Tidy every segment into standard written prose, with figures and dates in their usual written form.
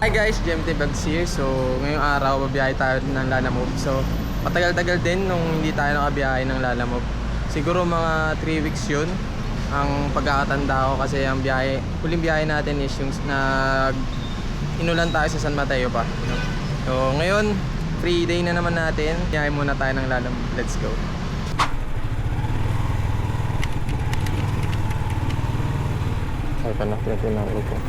Hi guys, GMT Vlogs here. So ngayong araw babiyahe tayo ng Lalamove. So matagal-tagal din nung hindi tayo nakabiyahe ng Lalamove. Siguro mga 3 weeks yun ang pagkakatanda ko, kasi ang biyahe, huling biyahe natin is yung inulan tayo sa San Mateo pa. So ngayon free day na naman natin, biyahe muna tayo ng Lalamove. Let's go. Ay ka na, tinatinawag ko.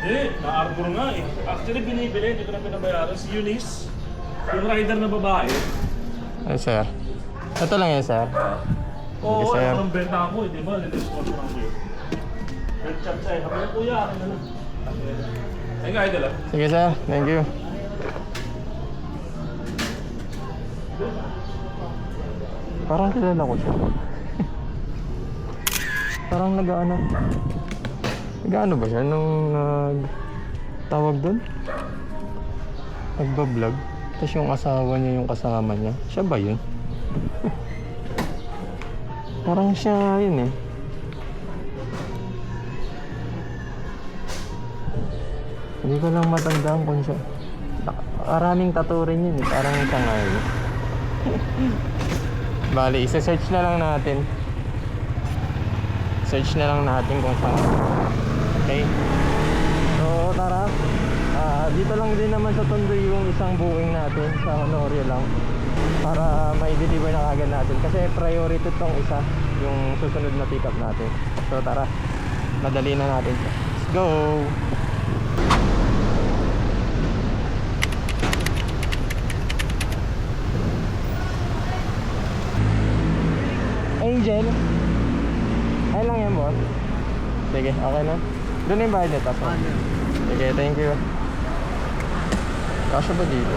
Hindi, na-arbor nga eh. Actually binibili, hindi ko na pinabayaran. Si Eunice, yung rider na babae. Ay sir, ito lang yan sir. Oo, Sige, sir. ano ng benta ko eh, di ba? Nilesponsor lang ko yun. Red chat sa'yo. Sabi ko, kuya, akin na lang. Ay nga, idol ah. Sige sir, thank you. Parang kilala ko siya. Parang nag-ano ba siya nung tawag doon? Nagba-vlog. Tapos yung asawa niya, yung kasama niya. Siya ba yun? Parang siya yun eh. Hindi ko lang matandaan kung siya. Maraming tattoo rin yun eh. Parang siya nga yun. Bali, isa-search na lang natin. Search na lang natin kung saan. Okay. So tara, dito lang din naman sa Tondo yung isang buwing natin. Sa Honorio lang, para mai-deliver na agad natin, kasi priority tong isa, yung susunod na pick up natin. So tara, madali na natin. Let's go. Angel, ay lang yan boss. Sige, okay na. Doon na yung bayad nito. Sige, thank you. Kasya ba dito?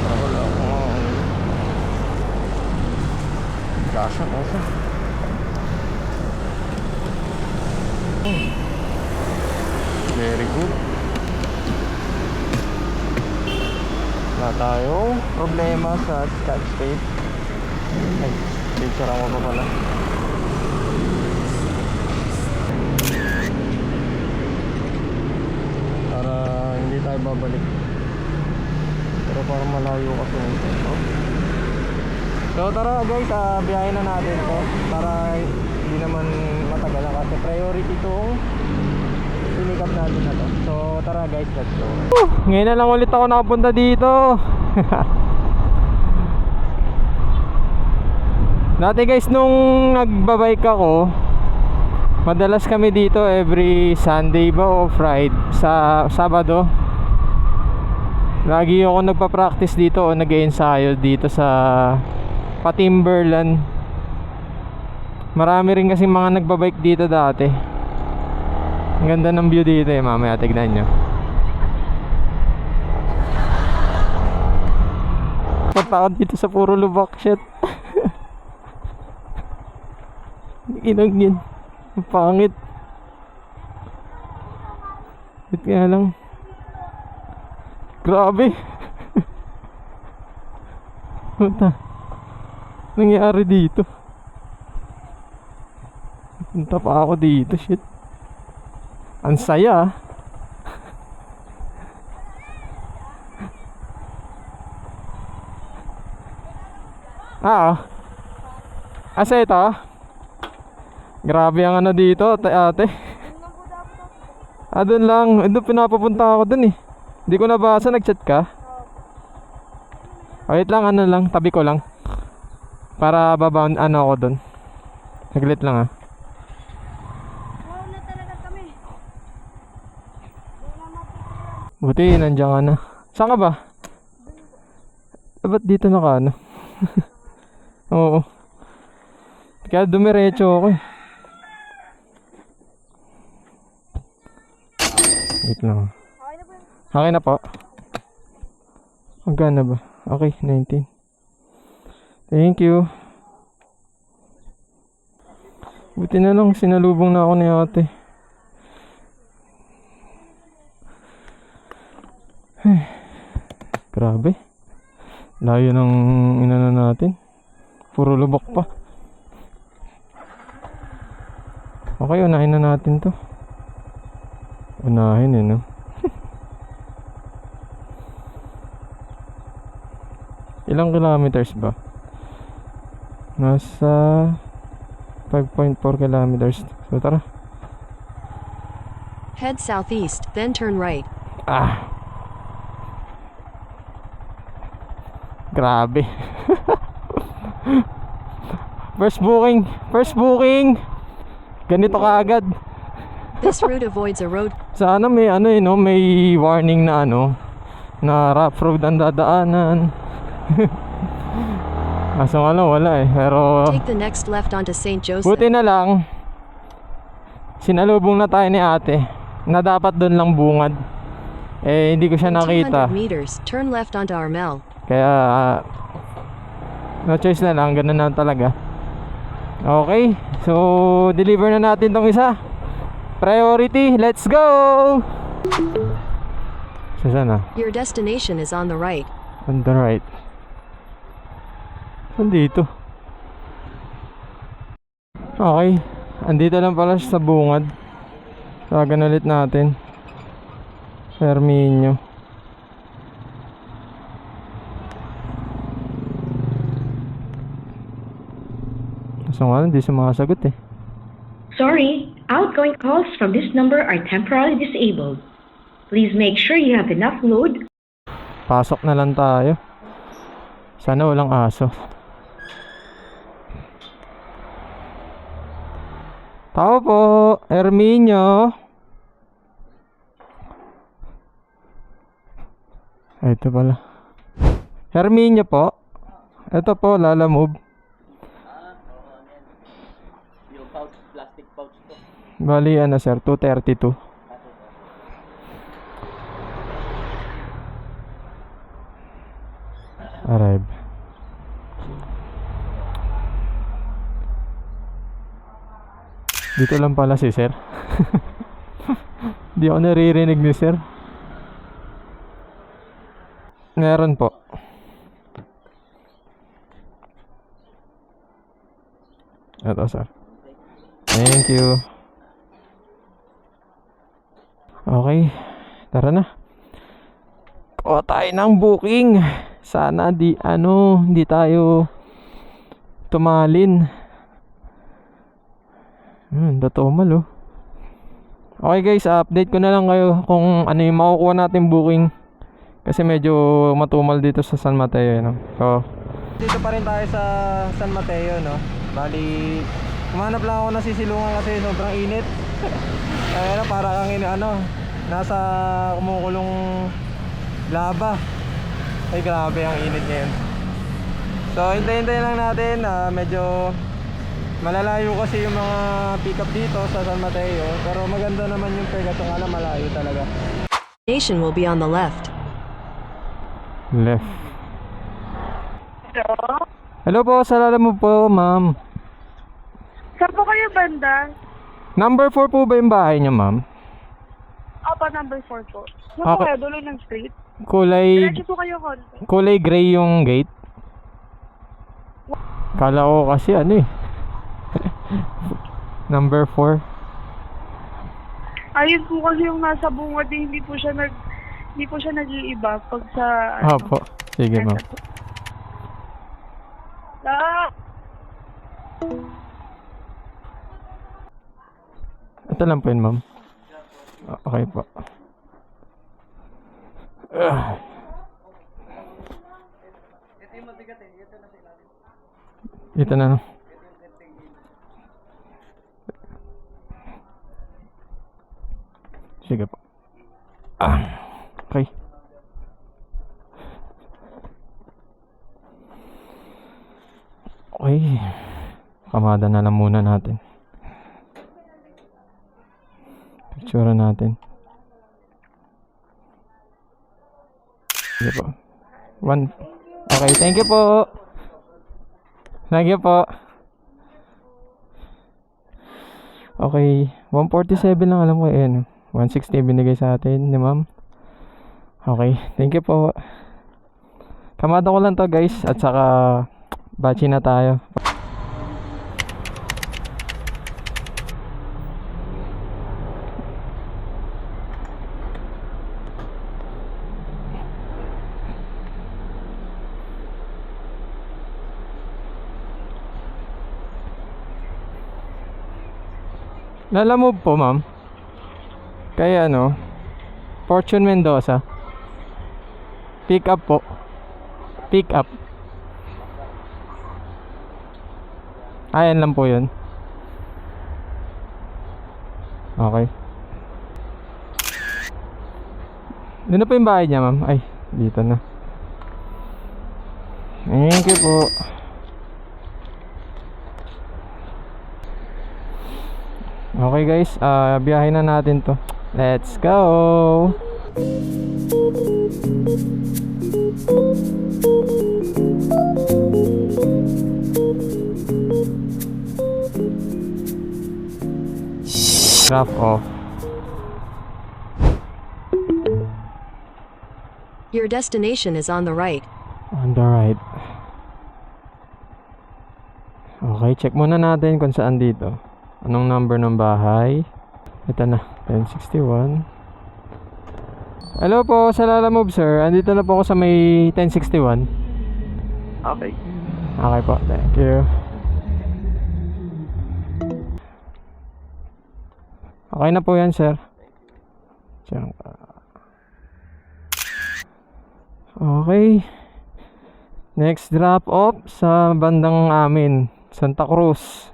Wala ako. Kasya. Very good. Wala tayong problema sa Scotch tape. Ay, picture ako pa pala. Para hindi tayo babalik. Pero parang malayo kasi nito. So tara guys, biyahe na natin to para hindi naman matagal, kasi priority itong pinikap natin na to. So tara guys, let's go. Ngayon na lang ulit ako nakapunta dito. Dati guys, nung nagbabike ako, madalas kami dito every Sunday ba o Friday, sa Sabado. Lagi ako nagpa-practice dito o nag-ensayo dito sa Patimberland. Marami rin kasi mga nagbabike dito dati. Ang ganda ng view dito eh, mamaya tignan nyo. Punta ako dito sa puro lubak, shit. Inang yun, ang pangit. Wait nga lang. Grabe. Punta, nangyari dito. Punta pa ako dito, shit. Ang saya. Asa ito? Grabe ang ano dito, ate. Doon lang. Doon pinapapunta ako dun eh. Hindi ko nabasa, nag-chat ka? Wait lang, ano lang, tabi ko lang. Para babound ano ako dun. Saglit lang Wow na talaga kami. Buti, nandiyan ka na. Saan ka ba? Ba't dito na ka ano? Oo. Kaya dumiretso ako eh. Wait lang. Okay na po. Magkano ba? Okay, 19. Thank you. Buti na lang, sinalubong na ako ni ate. Grabe. Layo ng inano natin. Puro lubak pa. Okay, unahin na natin to. Unahin eh, no? Ilang kilometers ba? Nasa 5.4 kilometers. So tara. Head southeast, then turn right. Grabe. First booking. First booking. Ganito kaagad. This route avoids a road. Sana may ano eh, no? May warning na ano, na rough road ang dadaanan. Kaso ano, wala eh. Pero Take the next left onto St. Joseph. buti na lang sinalubong na tayo ni ate na dapat doon lang bungad. Eh hindi ko siya In 200 nakita. meters, turn left onto Armel. Kaya no choice na lang, ganun na talaga. Okay, so deliver na natin tong isa. Priority, let's go! So saan na? Your destination is on the right. On the right. Andito. Okay, andito lang pala siya sa bungad. Tawagan ulit natin Ferminio. So nga, hindi sumasagot eh. Sorry, outgoing calls from this number are temporarily disabled. Please make sure you have enough load. Pasok na lang tayo. Sana walang aso. Tao po, Herminio. Ito pala. Herminio po. Ito po, Lala Move. Yung pouch, plastic pouch po. Bali, ano sir, 232. Arrive. Dito lang pala si sir. Di ako naririnig ni sir. Meron po. Ito sir. Thank you. Okay, tara na. Kuha tayo ng booking. Sana di tayo tumalin. Datomal oh. Okay guys, update ko na lang kayo kung ano yung makukuha natin booking. Kasi medyo matumal dito sa San Mateo, no? So, dito pa rin tayo sa San Mateo, no? Bali, kumanap lang ako ng sisilungan kasi sobrang init. Ayun, para kang nasa kumukulong laba. Ay grabe ang init ngayon. So hintay-hintay lang natin. Medyo malalayo kasi yung mga pick up dito sa San Mateo. Pero maganda naman yung pega. Ito nga lang, malayo talaga. Station will be on the left. Left. Hello? Hello po, salala mo po ma'am. Saan po kayo banda? Number 4 po ba yung bahay niyo ma'am? Opo, number 4 po. Saan po Okay. kayo? Dulo ng street? Kulay Diretso po kayo konti. kulay gray yung gate. Kala ko kasi Number 4. Ayun po kasi yung nasa bungad hindi po siya nag-iiba pag sa Opo. Sige ma'am. Ah, Ito lang po yun ma'am. Okay po. Ito na. Sige po. Okay. Okay. Kamada na lang muna natin. Picture natin. Sige po. Okay, thank you po. Thank you po. Okay, 147 lang alam ko eh. 160 binigay sa atin ni ma'am. Okay, thank you po. Kamada ko lang to guys. At saka Bachi na tayo. Lalamove po, ma'am. Kaya ano, Fortune Mendoza. Pick up po. Pick up. Ayan lang po yun. Okay. Doon na po yung bahay niya, ma'am. Ay, dito na. Thank you po. Okay guys, biyahe na natin to. Let's go! Drop off. Your destination is on the right. On the right. Okay, check muna natin kung saan dito. Anong number ng bahay? Ito na, 1061. Hello po, sa Lalamove sir. Andito na po ako sa may 1061. Okay. Okay po, thank you. Okay na po yan sir. Okay. Next drop off sa bandang amin, Santa Cruz.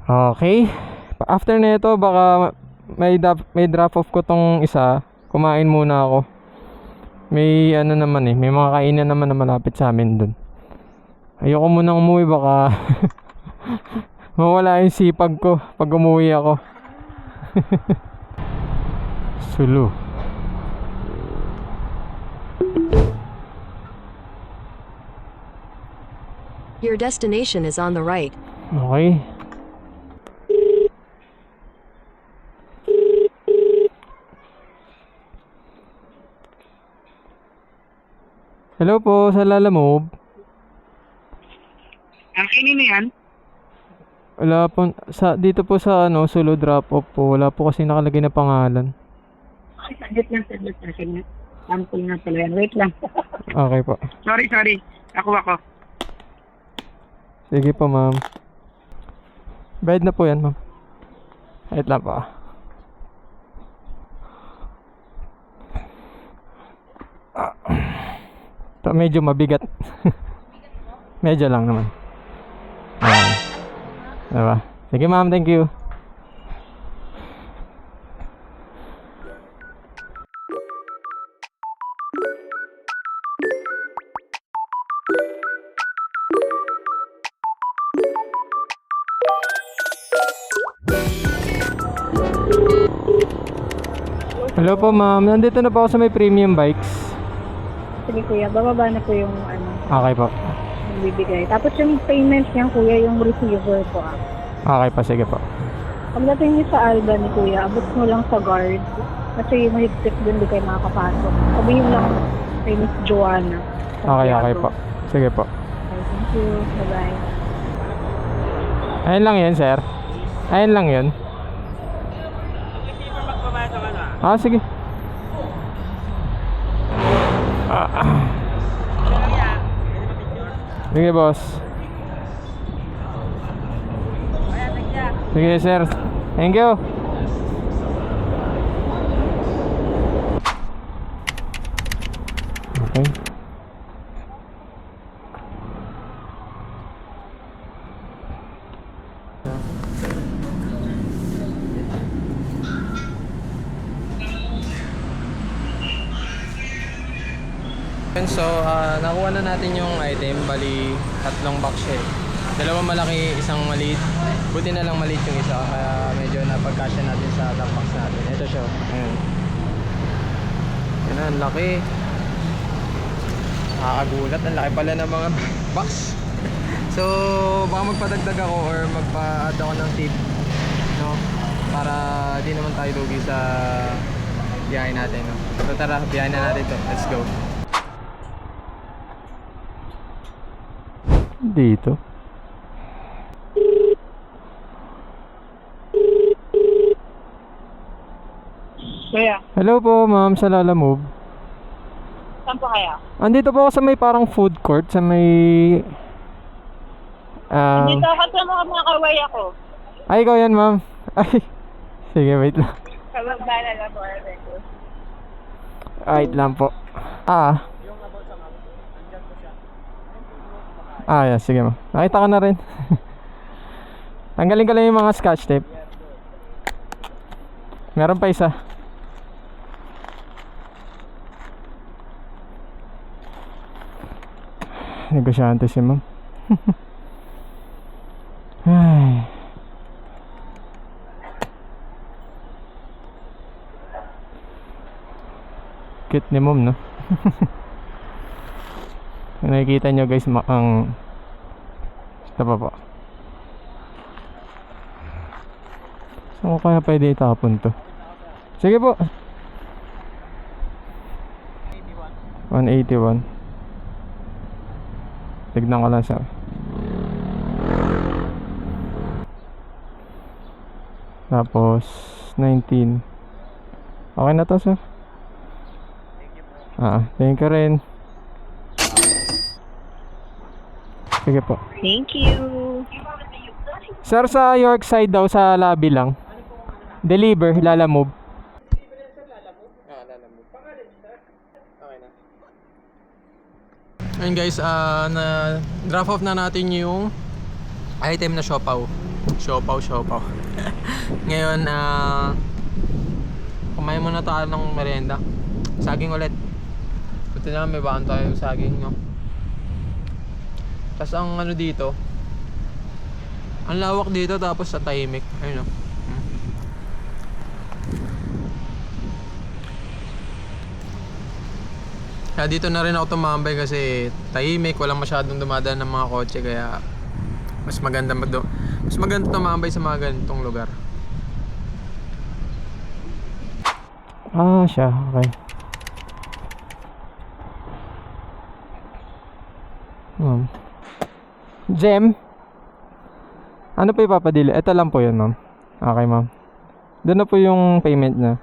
Okay. After nito baka may drop off ko tong isa. Kumain muna ako. May ano naman may mga kainan naman na malapit sa amin dun. Ayoko munang umuwi baka mawala yung sipag ko pag umuwi ako. Sulu. Your destination is on the right. Okay. Hello po, sa Lalamove. Ang kanino yan? Wala po, dito po sa Sulu drop off po. Wala po kasi nakalagay na pangalan. Ay, saglit lang. Akin na. Sample na pala yan. Wait lang. Okay po. Sorry. Ako. Sige po ma'am. Bayad na po yan ma'am. Wait lang po. Ito medyo mabigat. Medyo lang naman. Diba? Sige ma'am, thank you. Hello po ma'am, nandito na po ako sa may premium bikes. Sige kuya, bababa na po yung Okay po. yung bibigay. Tapos yung payment niya kuya, yung receiver po Okay po, sige po. Pagdating niyo sa Alba ni kuya, abot mo lang sa guard. Kasi mahigpit dun, di kayo makakapasok. Sabihin lang kay Miss Joanna. Okay po. Sige po. Okay, thank you. Bye-bye. Ayun lang yun sir. Ayun lang yun. Sige. Sige boss. Sige sir. Thank you. Okay. So, nakuha na natin yung item. Bali, 3 box siya. 2 malaki, 1 maliit. Buti na lang maliit yung isa. Kaya medyo napagkasya natin sa top box natin. Ito siya. Ayan. Yan, ang laki. Nakakagulat. Ang laki pala ng mga box. So, baka magpadagdag ako or magpa-add ako ng tip. No? Para di naman tayo lugi sa biyahe natin. No? So, tara, biyahe na natin to. Let's go. Dito. Kuya, Hello po, ma'am, sa Lala Move. saan po kaya? Andito po ako sa may parang food court, sa may... Dito kasama mga kaway ako. Ay, ikaw yan, ma'am. Ay, sige, wait lang. Kababala lang po. Wait lang po. Yeah, sige, ma'am. Nakita ko na rin. Tanggalin ko lang yung mga scotch tape. Meron pa isa. Negosyante si ma'am. Ay. Cute ni ma'am, no? Kung nakikita nyo guys, ang ito pa po. Saan ko kaya pwede itapon to? Sige po. 181. Tignan ko lang siya. Tapos 19. Okay na to, sir. Thank you rin. Sige po. Thank you. Sir, sa York side daw, sa lobby lang. Deliver, Lala Move. Lala Move. Okay na. Ayun guys, na drop off na natin yung item na siopaw. Siopaw. Ngayon, kumain muna tayo ng merienda. Saging ulit. Buti na may baon tayo yung saging, no? Tapos ang ano dito, ang lawak dito, tapos sa tahimik. Ayun, no? Kaya dito na rin ako tumambay kasi tahimik, walang masyadong dumadaan ng mga kotse, kaya mas maganda tumambay sa mga ganitong lugar. Siya, okay. Gem, ano po ipapadili? Ito lang po yun, ma'am. Okay, ma'am. Doon na po yung payment niya.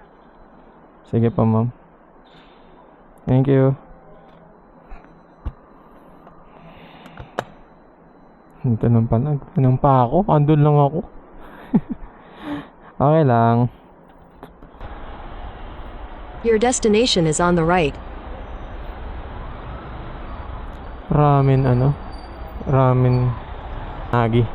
Sige po, ma'am. Thank you. Ito lang pala. Anong pa ako? Andun lang ako. Okay lang. Your destination is on the right. Ramen nagi.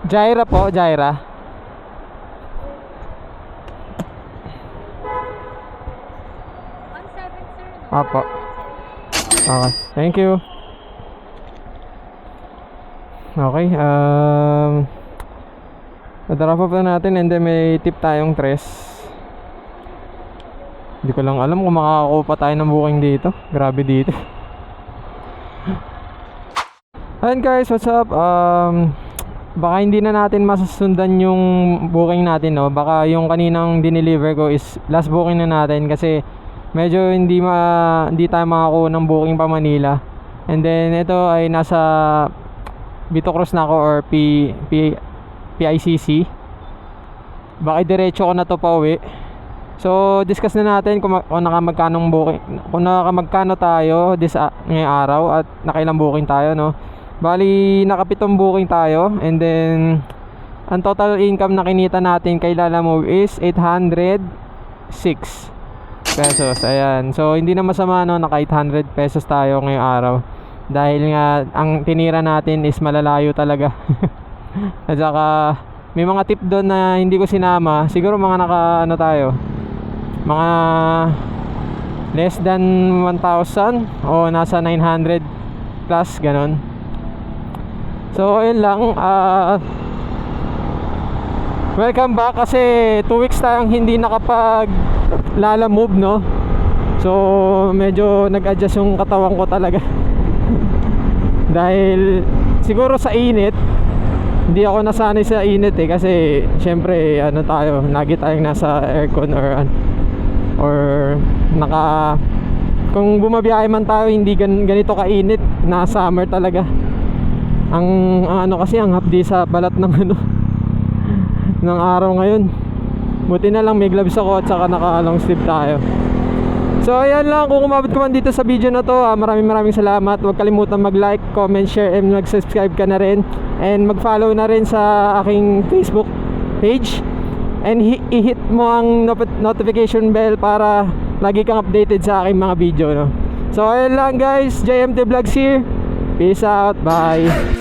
Jaira po, Jaira. Apo. Okay, thank you. Okay, drop off na natin and then may tip tayong 3. Hindi ko lang alam kung makakakuha pa tayo ng booking dito. Grabe dito. Ayun guys, what's up? Baka hindi na natin masusundan yung booking natin, no? Baka yung kaninang dineliver ko is last booking na natin kasi medyo hindi tayo makakuha ng booking pa Manila. And then ito ay nasa Vito Cruz na ako or PICC. Baka diretso ko na to pa uwi. So discuss na natin kung nakamagkanong booking, kung nakamagkano tayo ngayong araw at nakailang booking tayo, no? Bali nakapitong booking tayo and then ang total income na kinita natin kay Lala Move is 806 pesos. Ayan. So hindi na masama, no, naka 800 pesos tayo ngayong araw. Dahil nga ang tinira natin is malalayo talaga. At saka may mga tip doon na hindi ko sinama. Siguro mga mga less than 1,000 o nasa 900 plus ganon. So ayun lang, welcome back kasi 2 weeks tayong hindi nakapag Lala Move, no? So medyo nag-adjust yung katawan ko talaga. Dahil siguro sa init, hindi ako nasanay sa init eh, kasi syempre lagi tayong nasa aircon or kung bumabiyahe man tayo, hindi ganito kainit na summer talaga. Ang ano kasi, ang hapdi sa balat ng ano ng araw ngayon. Buti na lang may gloves ako at saka naka long sleeve tayo. So ayan lang, kung umabot ka man dito sa video na to, maraming salamat. Huwag kalimutan mag-like, comment, share, and mag-subscribe ka na rin. And mag-follow na rin sa aking Facebook page. And i-hit mo ang notification bell para lagi kang updated sa aking mga video, no? So ayan lang guys, JMT Vlogs here. Peace out, bye.